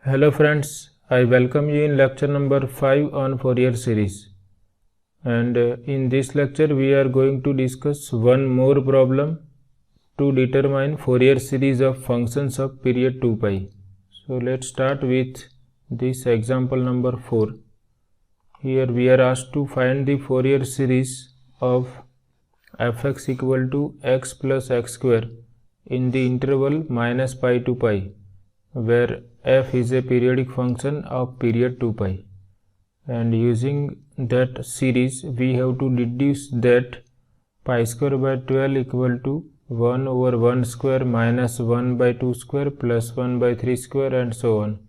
Hello friends, I welcome you in lecture number 5 on Fourier series. And in this lecture we are going to discuss one more problem to determine Fourier series of functions of period 2 pi. So let's start with this example number 4. Here we are asked to find the Fourier series of fx equal to x plus x square in the interval minus pi to pi, where f is a periodic function of period 2 pi, and using that series we have to deduce that pi square by 12 equal to 1 over 1 square minus 1 by 2 square plus 1 by 3 square and so on,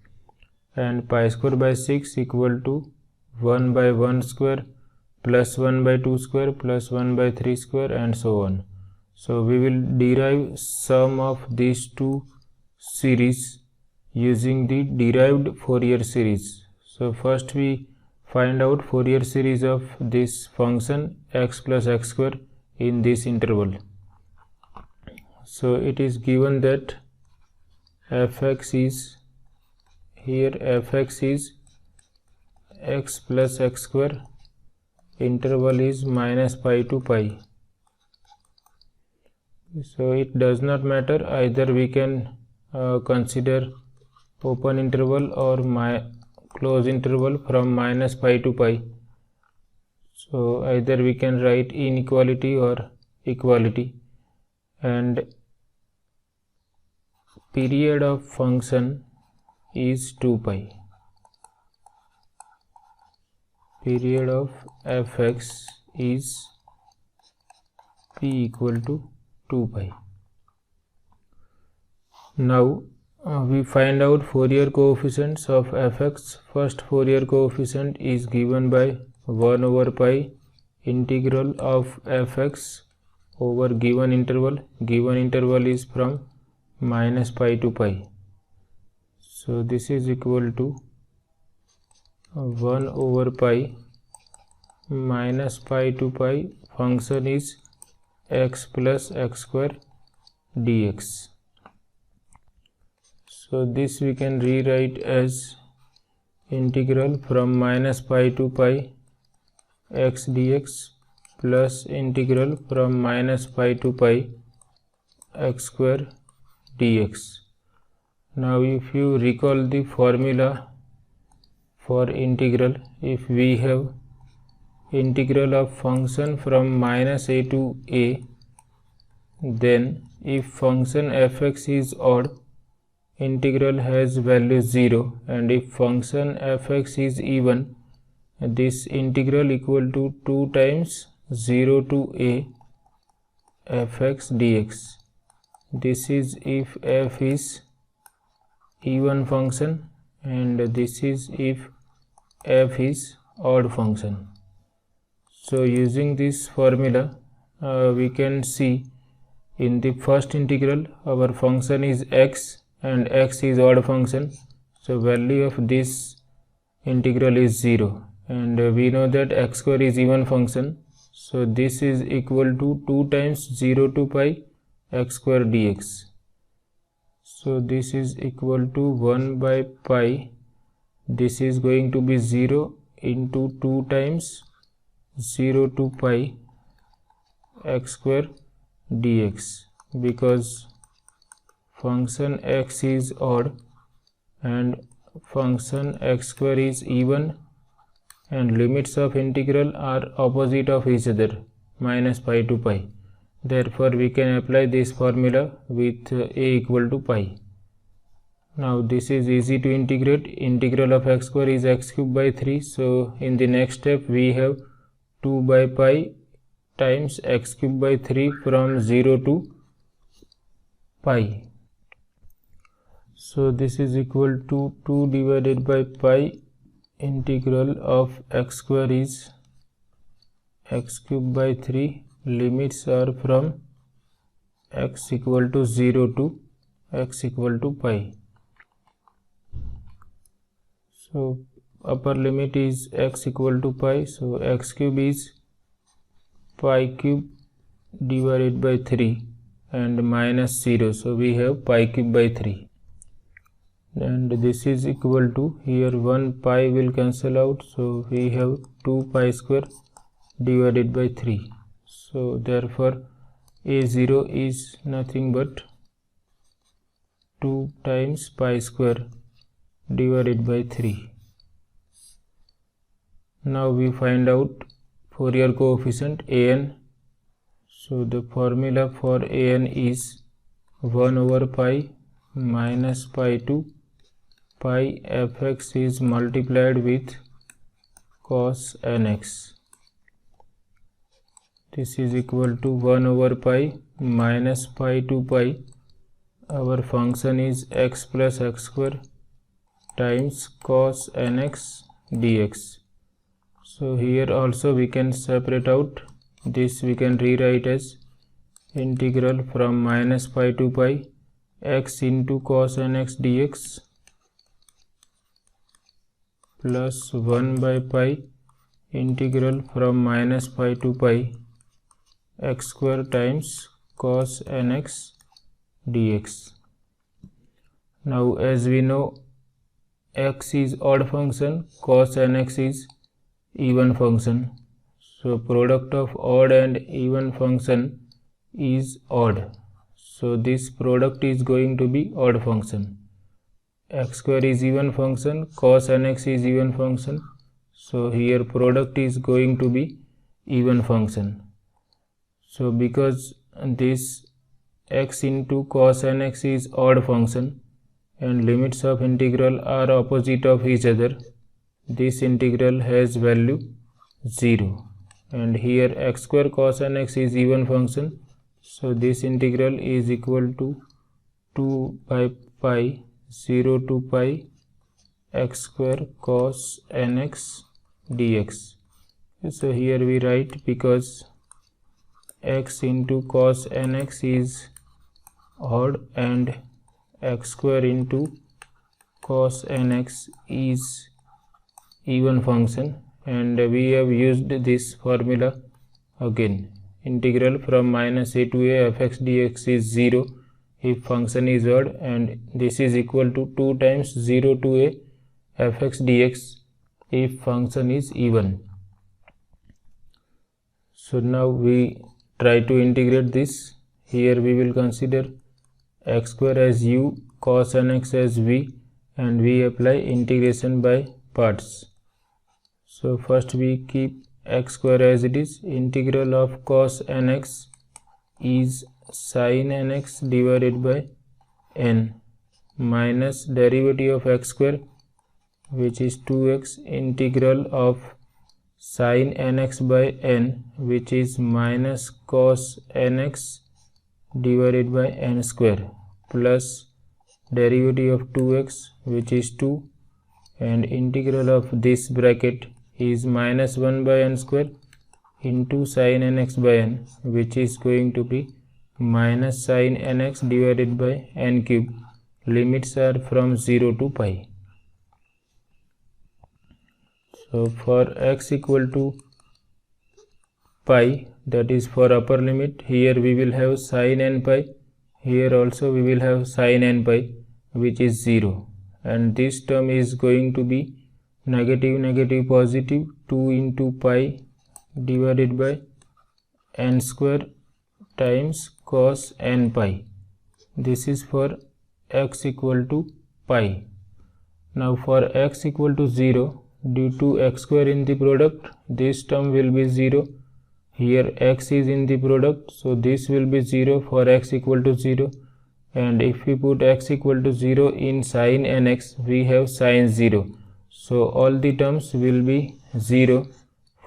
and pi square by 6 equal to 1 by 1 square plus 1 by 2 square plus 1 by 3 square and so on. So we will derive sum of these two series using the derived Fourier series. So first we find out Fourier series of this function x plus x square in this interval. So it is given that fx is, here fx is x plus x square, interval is minus pi to pi. So it does not matter, either we can consider open interval or close interval from minus pi to pi. So either we can write inequality or equality, and period of function is 2 pi. Period of fx is p equal to 2 pi. Now we find out Fourier coefficients of fx. First Fourier coefficient is given by 1 over pi integral of fx over given interval. Given interval is from minus pi to pi. So this is equal to 1 over pi minus pi to pi, function is x plus x square dx. So this we can rewrite as integral from minus pi to pi x dx plus integral from minus pi to pi x square dx. Now if you recall the formula for integral, if we have integral of function from minus a to a, then if function fx is odd, integral has value 0, and if function fx is even, this integral equal to 2 times 0 to a fx dx. This is if f is even function, and this is if f is odd function. So using this formula we can see in the first integral our function is x and x is odd function, so value of this integral is 0, and we know that x square is even function, so this is equal to 2 times 0 to pi x square dx. So this is equal to 1 by pi, this is going to be 0 into 2 times 0 to pi x square dx, because function x is odd and function x square is even, and limits of integral are opposite of each other, minus pi to pi. Therefore we can apply this formula with a equal to pi. Now this is easy to integrate. Integral of x square is x cube by 3, so in the next step we have 2 by pi times x cube by 3 from 0 to pi. So this is equal to 2 divided by pi, integral of x square is x cube by 3, limits are from x equal to 0 to x equal to pi. So upper limit is x equal to pi, so x cube is pi cube divided by 3 and minus 0, so we have pi cube by 3. and this is equal to, here 1 pi will cancel out, so we have 2 pi square divided by 3. So therefore a0 is nothing but 2 times pi square divided by 3. Now we find out Fourier coefficient an. So the formula for an is 1 over pi minus pi to pi fx is multiplied with cos nx. This is equal to 1 over pi minus pi to pi. Our function is x plus x square times cos nx dx. So here also we can separate out this. We can rewrite as integral from minus pi to pi x into cos nx dx plus 1 by pi integral from minus pi to pi x square times cos nx dx. Now as we know, x is odd function, cos nx is even function. So product of odd and even function is odd. So this product is going to be odd function. X square is even function, cos nx is even function. So here product is going to be even function. So because this x into cos nx is odd function and limits of integral are opposite of each other, this integral has value 0. And here x square cos nx is even function, so this integral is equal to 2 by pi 0 to pi x square cos nx dx. So here we write, because x into cos nx is odd and x square into cos nx is even function, and we have used this formula again. Integral from minus a to a fx dx is 0 if function is odd, and this is equal to 2 times 0 to a fx dx if function is even. So now we try to integrate this. Here we will consider x square as u, cos nx as v, and we apply integration by parts. So first we keep x square as it is. Integral of cos nx is sin nx divided by n minus derivative of x square, which is 2x, integral of sin nx by n, which is minus cos nx divided by n square, plus derivative of 2x, which is 2, and integral of this bracket is minus 1 by n square into sin nx by n, which is going to be minus sin nx divided by n cube. Limits are from 0 to pi. So for x equal to pi, that is for upper limit, here we will have sin n pi, here also we will have sin n pi, which is 0, and this term is going to be negative negative positive 2 into pi divided by n square times cos n pi. This is for x equal to pi. Now for x equal to 0, due to x square in the product, this term will be 0. Here x is in the product, so this will be 0 for x equal to 0. And if we put x equal to 0 in sin nx, we have sin 0. So all the terms will be 0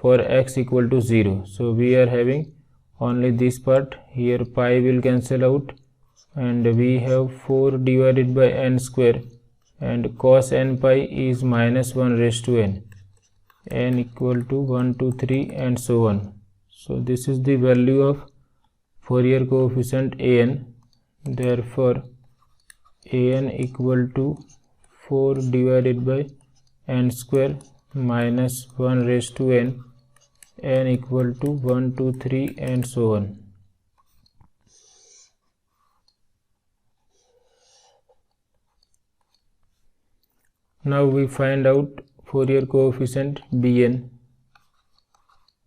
for x equal to 0. So we are having only this part. Here pi will cancel out, and we have 4 divided by n square, and cos n pi is minus 1 raised to n equal to 1, 2, 3 and so on. So this is the value of Fourier coefficient an. Therefore an equal to 4 divided by n square minus 1 raised to n equal to 1, 2, 3 and so on. Now we find out Fourier coefficient Bn.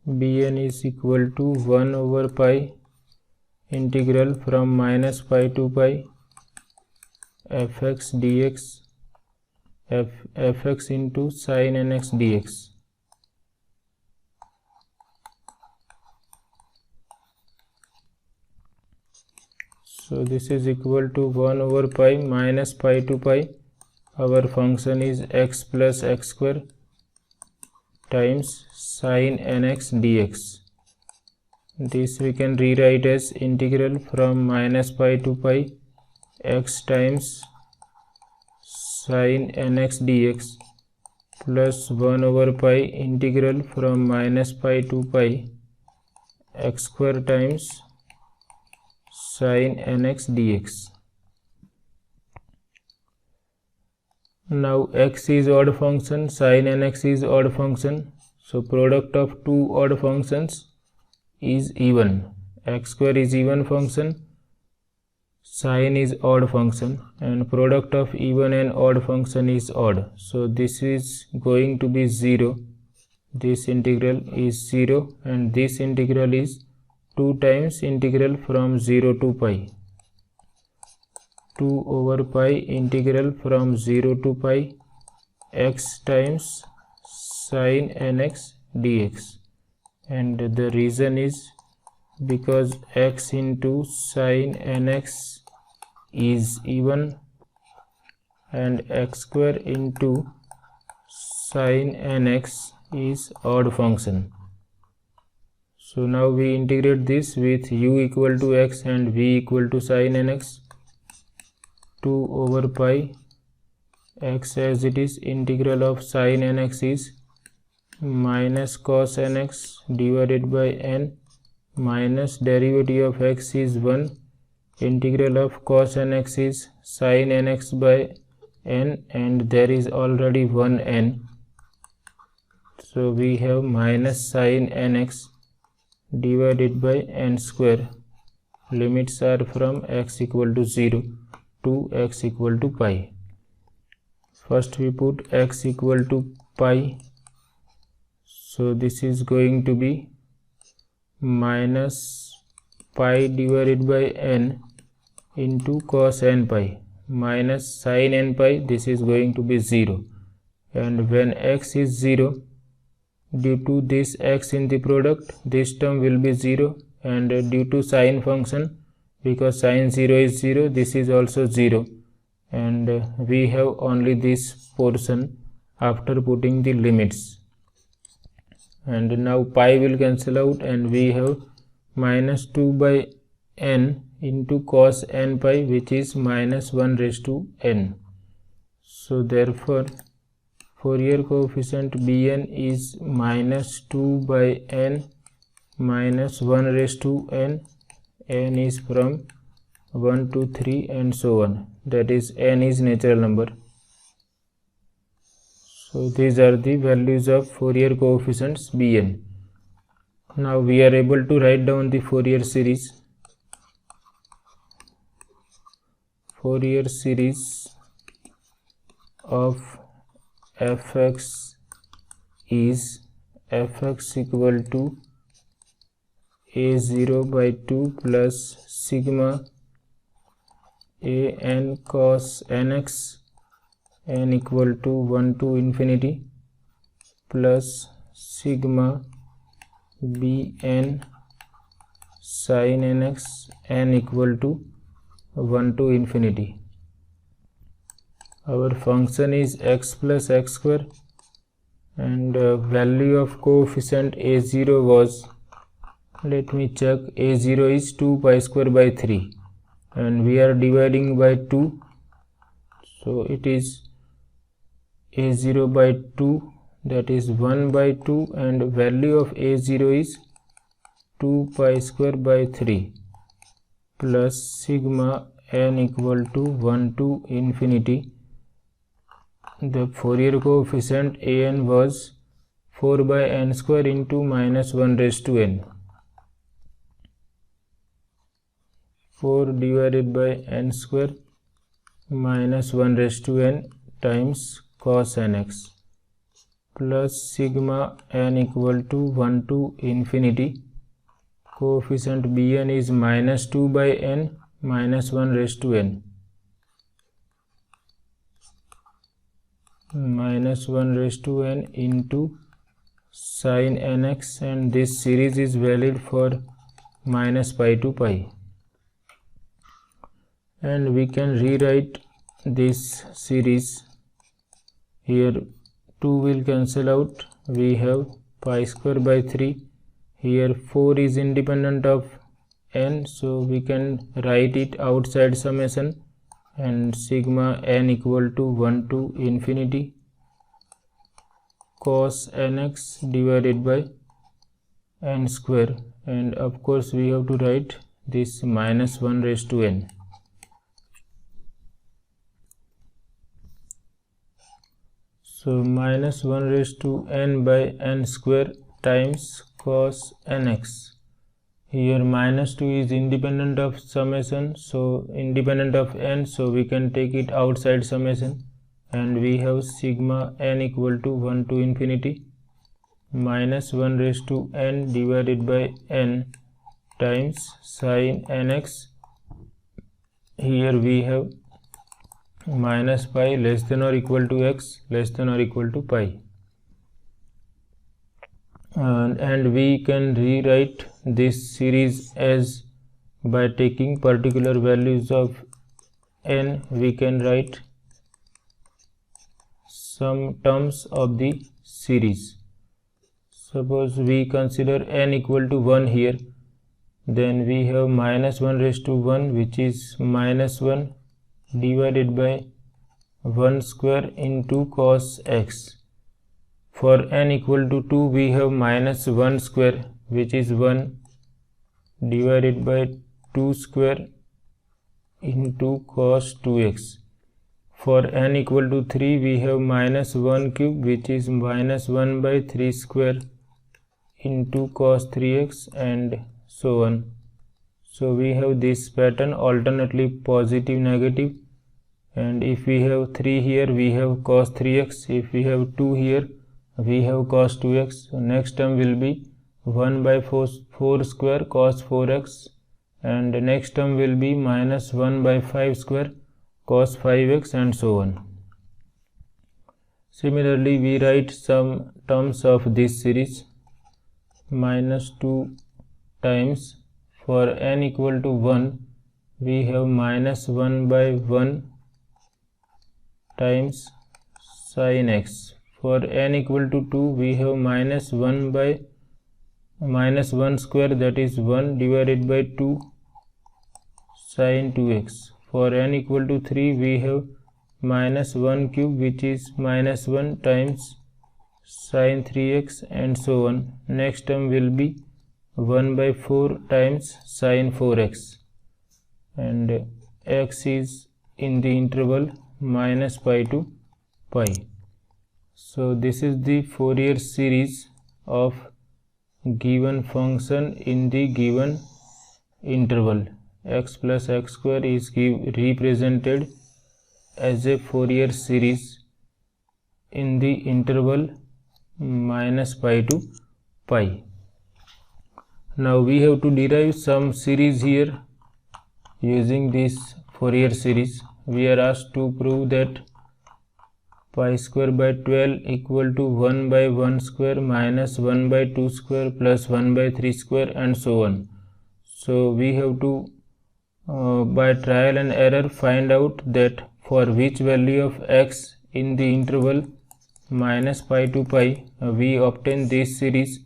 Bn is equal to 1 over pi integral from minus pi to pi fx dx fx into sin nx dx. So this is equal to 1 over pi minus pi to pi. Our function is x plus x square times sin nx dx. This we can rewrite as integral from minus pi to pi x times sin nx dx plus 1 over pi integral from minus pi to pi x square times sin nx dx. Now x is odd function, sin nx is odd function, so product of two odd functions is even. X square is even function, sin is odd function, and product of even and odd function is odd. So this is going to be 0, this integral is 0, and this integral is 2 times integral from 0 to pi. 2 over pi integral from 0 to pi x times sin nx dx, and the reason is because x into sin nx is even and x square into sin nx is odd function. So now we integrate this with u equal to x and v equal to sin nx. 2 over pi x as it is, integral of sin nx is minus cos nx divided by n minus derivative of x is 1, integral of cos nx is sin nx by n, and there is already 1 n, so we have minus sin nx divided by n square. Limits are from x equal to 0 to x equal to pi. First we put x equal to pi, so this is going to be minus pi divided by n into cos n pi minus sin n pi. This is going to be 0, and when x is 0, due to this x in the product, this term will be 0, and due to sin function, because sin 0 is 0, this is also 0, and we have only this portion after putting the limits. And now pi will cancel out, and we have minus 2 by n into cos n pi, which is minus 1 raised to n. So therefore Fourier coefficient Bn is minus 2 by n minus 1 raised to n. N is from 1 to 3 and so on, that is n is natural number. So these are the values of Fourier coefficients Bn. Now we are able to write down the Fourier series. Fourier series of fx is fx equal to a0 by 2 plus sigma a n cos nx n equal to 1 to infinity plus sigma b n sin nx n equal to 1 to infinity. Our function is x plus x square, and value of coefficient a0 was, let me check, a0 is 2 pi square by 3, and we are dividing by 2, so it is a0 by 2, that is 1 by 2, and value of a0 is 2 pi square by 3 plus sigma n equal to 1 to infinity. The Fourier coefficient an was 4 by n square into minus 1 raised to n. 4 divided by n square minus 1 raised to n times cos nx plus sigma n equal to 1 to infinity. Coefficient Bn is minus 2 by n minus 1 raised to n. Minus 1 raised to n into sin nx, and this series is valid for minus pi to pi. And we can rewrite this series. Here 2 will cancel out. We have pi square by 3. Here 4 is independent of n, so we can write it outside summation, and sigma n equal to 1 to infinity cos nx divided by n square, and of course we have to write this minus 1 raised to n. So minus 1 raised to n by n square times cos nx. Here minus 2 is independent of summation, so independent of n, so we can take it outside summation, and we have sigma n equal to 1 to infinity minus 1 raised to n divided by n times sin nx. Here we have minus pi less than or equal to x less than or equal to pi, and we can rewrite this series as by taking particular values of n. We can write some terms of the series. Suppose we consider n equal to 1 here, then we have minus 1 raised to 1, which is minus 1 divided by 1 square into cos x. For n equal to 2, we have minus 1 square, which is 1 divided by 2 square into cos 2x. For n equal to 3, we have minus 1 cube, which is minus 1 by 3 square into cos 3x, and so on. So we have this pattern alternately positive negative, and if we have 3 here, we have cos 3x. If we have 2 here, we have cos 2x. So next term will be 1 by 4 square cos 4x, and next term will be minus 1 by 5 square cos 5x, and so on. Similarly, we write some terms of this series. Minus 2 times, for n equal to 1, we have minus 1 by 1 times sin x. For n equal to 2, we have minus 1 by minus 1 square, that is 1 divided by 2 sin 2x. For n equal to 3, we have minus 1 cube, which is minus 1 times sin 3x, and so on. Next term will be 1 by 4 times sin 4x, and x is in the interval minus pi to pi. So this is the Fourier series of given function in the given interval. X plus x square is represented as a Fourier series in the interval minus pi to pi. Now we have to derive some series here using this Fourier series. We are asked to prove that pi square by 12 equal to 1 by 1 square minus 1 by 2 square plus 1 by 3 square, and so on. So we have to by trial and error find out that for which value of x in the interval minus pi to pi we obtain this series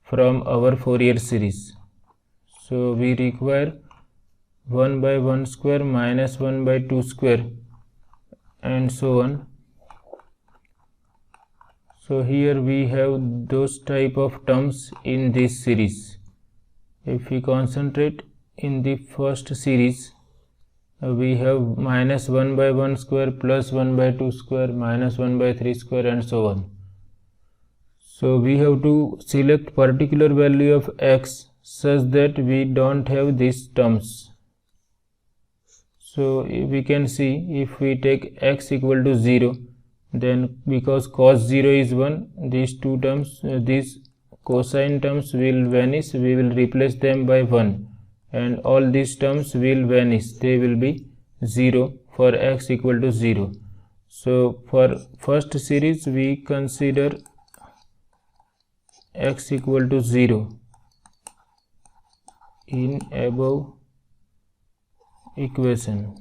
from our Fourier series. So we require 1 by 1 square minus 1 by 2 square, and so on. So here we have those type of terms in this series. If we concentrate in the first series, we have minus 1 by 1 square plus 1 by 2 square minus 1 by 3 square, and so on. So we have to select particular value of x such that we don't have these terms. So we can see if we take x equal to 0, then because cos 0 is 1, these two terms, these cosine terms will vanish, we will replace them by 1, and all these terms will vanish, they will be 0 for x equal to 0. So for first series we consider x equal to 0 in above equation,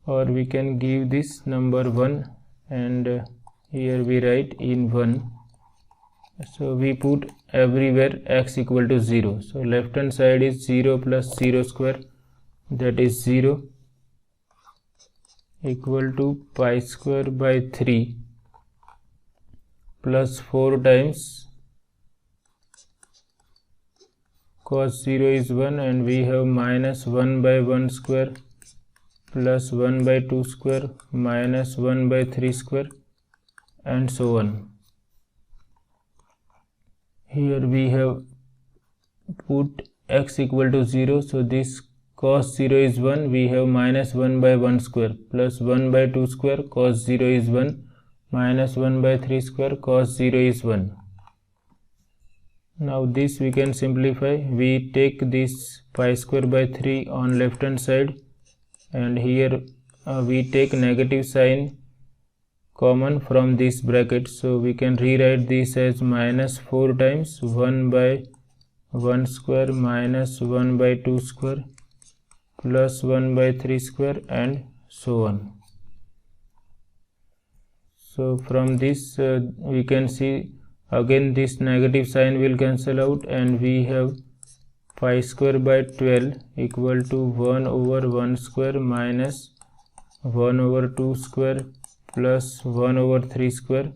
or we can give this number 1 and here we write in 1. So we put everywhere x equal to 0. So left hand side is 0 plus 0 square, that is 0, equal to pi square by 3 plus 4 times cos 0 is 1, and we have minus 1 by 1 square plus 1 by 2 square minus 1 by 3 square and so on. Here we have put x equal to 0, so this cos 0 is 1, we have minus 1 by 1 square plus 1 by 2 square, cos 0 is 1, minus 1 by 3 square, cos 0 is 1. Now this we can simplify, we take this pi square by 3 on left hand side, and here we take negative sign common from this bracket, so we can rewrite this as minus 4 times 1 by 1 square minus 1 by 2 square plus 1 by 3 square and so on. So from this we can see again this negative sign will cancel out, and we have pi square by 12 equal to 1 over 1 square minus 1 over 2 square plus 1 over 3 square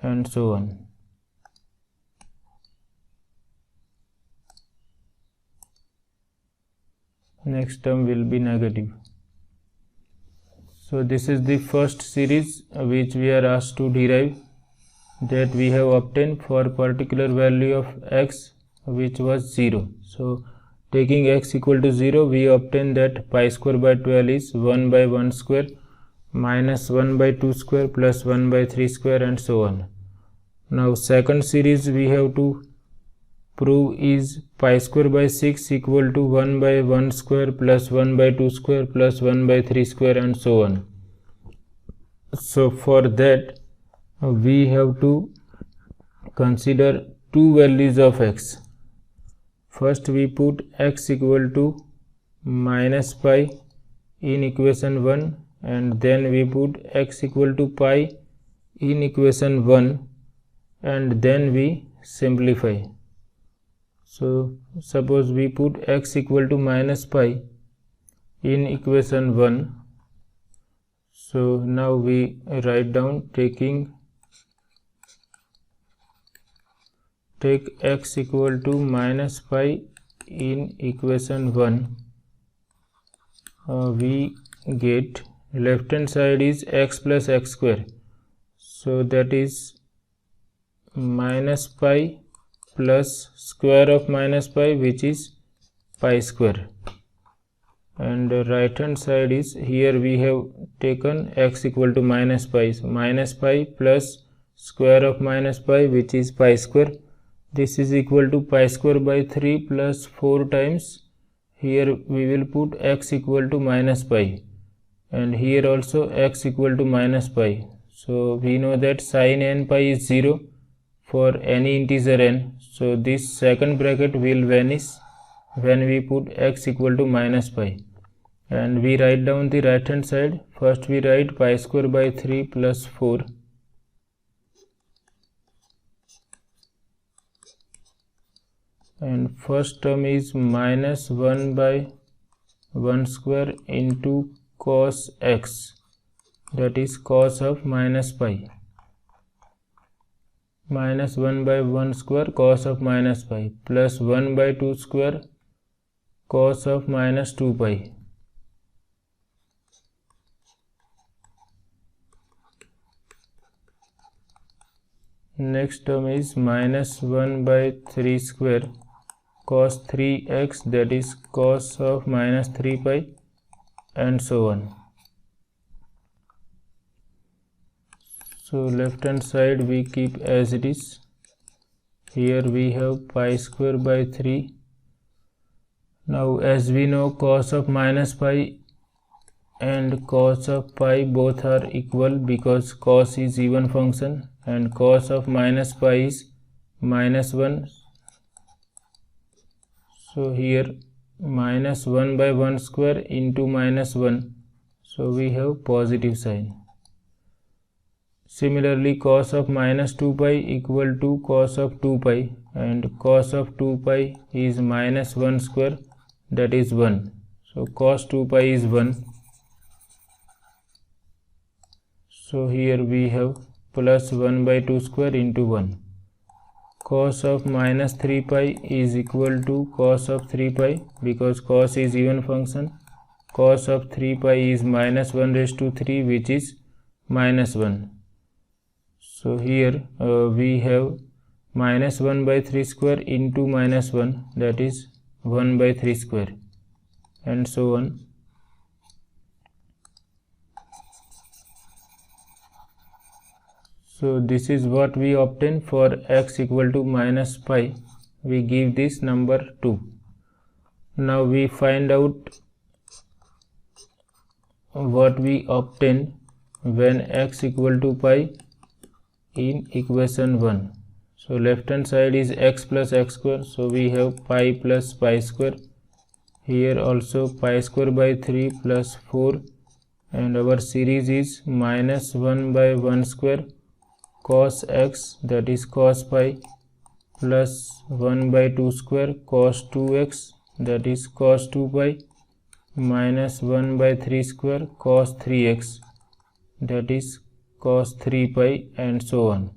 and so on. Next term will be negative. So this is the first series which we are asked to derive, that we have obtained for particular value of x which was 0. So taking x equal to 0, we obtain that pi square by 12 is 1 by 1 square minus 1 by 2 square plus 1 by 3 square and so on. Now second series we have to prove is pi square by 6 equal to 1 by 1 square plus 1 by 2 square plus 1 by 3 square and so on. So for that we have to consider two values of x. First we put x equal to minus pi in equation 1, and then we put x equal to pi in equation 1, and then we simplify. So suppose we put x equal to minus pi in equation 1. So now we write down take x equal to minus pi in equation 1. We get left hand side is x plus x square, so that is minus pi plus square of minus pi, which is pi square, and right hand side is, here we have taken x equal to minus pi, so minus pi plus square of minus pi, which is pi square. This is equal to pi square by 3 plus 4 times, here we will put x equal to minus pi, and here also x equal to minus pi. So we know that sin n pi is 0 for any integer n, so this second bracket will vanish when we put x equal to minus pi, and we write down the right hand side. First we write pi square by 3 plus 4, and first term is minus 1 by 1 square into cos x, that is cos of minus pi, minus 1 by 1 square cos of minus pi plus 1 by 2 square cos of minus 2 pi. Next term is minus 1 by 3 square cos 3x, that is cos of minus 3 pi and so on. So left hand side we keep as it is. Here we have pi square by 3. Now as we know, cos of minus pi and cos of pi both are equal because cos is even function and cos of minus pi is minus 1. So here minus 1 by 1 square into minus 1. So we have positive sign. Similarly, cos of minus 2 pi equal to cos of 2 pi and cos of 2 pi is minus 1 square, that is 1. So cos 2 pi is 1. So here we have plus 1 by 2 square into 1. Cos of minus 3 pi is equal to cos of 3 pi because cos is even function. Cos of 3 pi is minus 1 raised to 3, which is minus 1. So here we have minus 1 by 3 square into minus 1, that is 1 by 3 square, and so on. So this is what we obtain for x equal to minus pi. We give this number 2. Now we find out what we obtain when x equal to pi in equation 1. So left hand side is x plus x square, so we have pi plus pi square. Here also pi square by 3 plus 4, and our series is minus 1 by 1 square cos x, that is cos pi, plus 1 by 2 square cos 2x, that is cos 2 pi, minus 1 by 3 square cos 3x, that is cos 3 pi, and so on.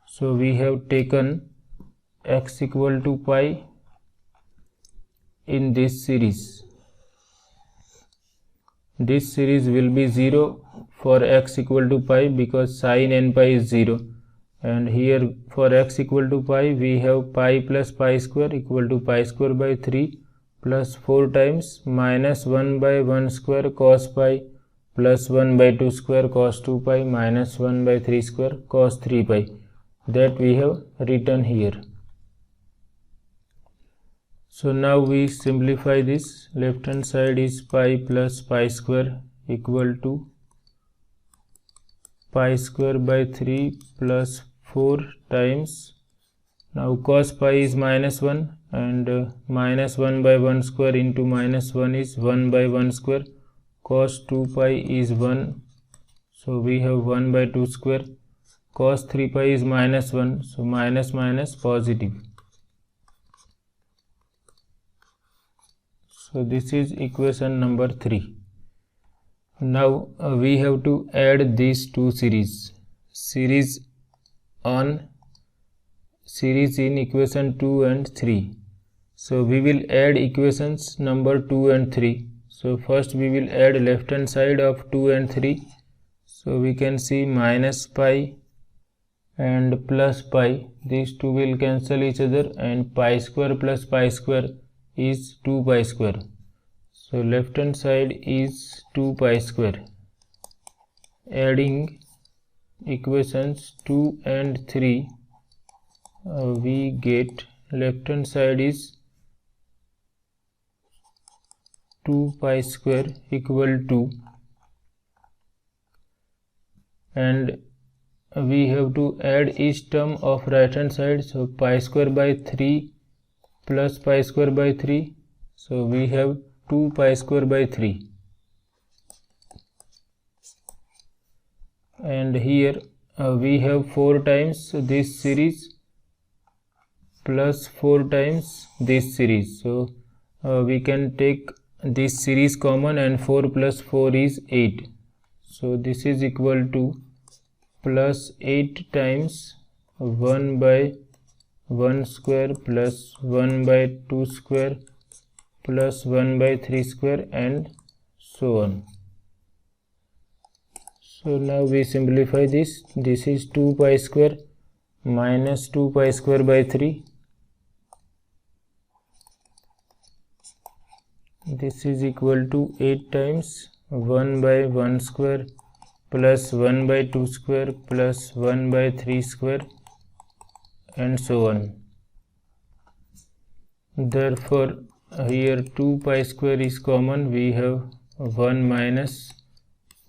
So we have taken x equal to pi in this series. This series will be 0 for x equal to pi because sin n pi is 0, and here for x equal to pi we have pi plus pi square equal to pi square by 3 plus 4 times minus 1 by 1 square cos pi plus 1 by 2 square cos 2 pi minus 1 by 3 square cos 3 pi, that we have written here. So now we simplify this. Left hand side is pi plus pi square equal to pi square by 3 plus 4 times, now cos pi is minus 1 and minus 1 by 1 square into minus 1 is 1 by 1 square, cos 2 pi is 1, so we have 1 by 2 square, cos 3 pi is minus 1, so minus minus positive. So this is equation number 3. Now we have to add these two series in equation 2 and 3. So we will add equations number 2 and 3. So first we will add left hand side of 2 and 3. So we can see minus pi and plus pi, these two will cancel each other, and pi square plus pi square is 2 pi square. So left hand side is 2 pi square. Adding equations 2 and 3, we get left hand side is 2 pi square equal to, and we have to add each term of right hand side. So pi square by 3 plus pi square by 3, so we have 2 pi square by 3, and here we have 4 times this series plus 4 times this series. So we can take this series common, and 4 plus 4 is 8. So this is equal to plus 8 times 1 by 1 square plus 1 by 2 square plus 1 by 3 square, and so on. So now we simplify this. This is 2 pi square minus 2 pi square by 3. This is equal to 8 times 1 by 1 square plus 1 by 2 square plus 1 by 3 square and so on. Therefore here 2 pi square is common. We have 1 minus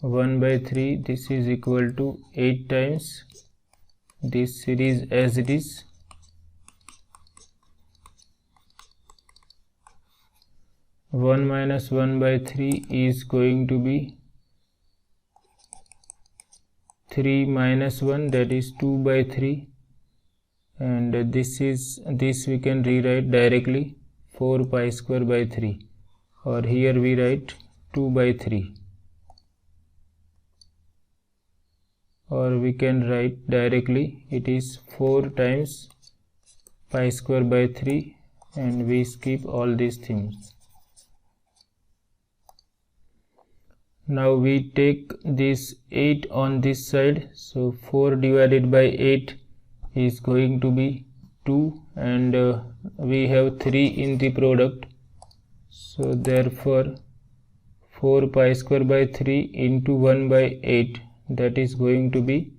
1 by 3. This is equal to 8 times this series as it is. One minus 1 by 3 is going to be 3 minus 1, that is 2 by 3, and this we can rewrite directly 4 pi square by 3, or here we write 2 by 3, or we can write directly it is 4 times pi square by 3, and we skip all these things. Now we take this 8 on this side, so 4 divided by 8 is going to be 2, and we have 3 in the product, so therefore 4 pi square by 3 into 1 by 8, that is going to be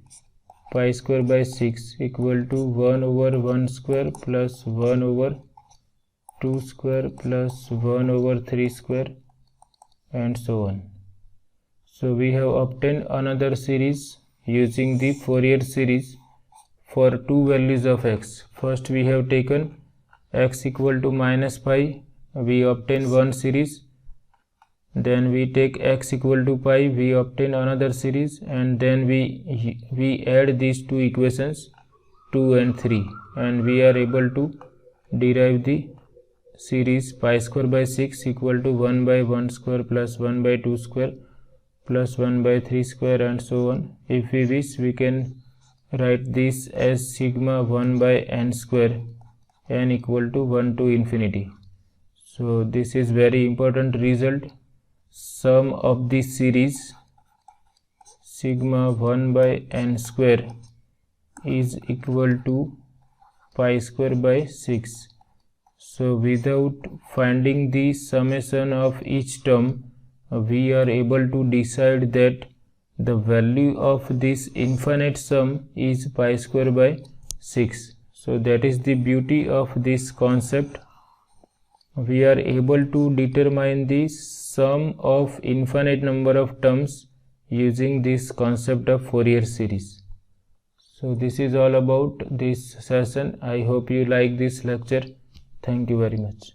pi square by 6 equal to 1 over 1 square plus 1 over 2 square plus 1 over 3 square and so on. So we have obtained another series using the Fourier series for two values of x. First we have taken x equal to minus pi, we obtain one series. Then we take x equal to pi, we obtain another series, and then we add these two equations 2 and 3, and we are able to derive the series pi square by 6 equal to 1 by 1 square plus 1 by 2 square plus 1 by 3 square and so on. If we wish, we can write this as sigma 1 by n square, n equal to 1 to infinity. So this is very important result. Sum of this series sigma 1 by n square is equal to pi square by 6. So without finding the summation of each term, we are able to decide that the value of this infinite sum is pi square by 6. So that is the beauty of this concept. We are able to determine the sum of infinite number of terms using this concept of Fourier series. So this is all about this session. I hope you like this lecture. Thank you very much.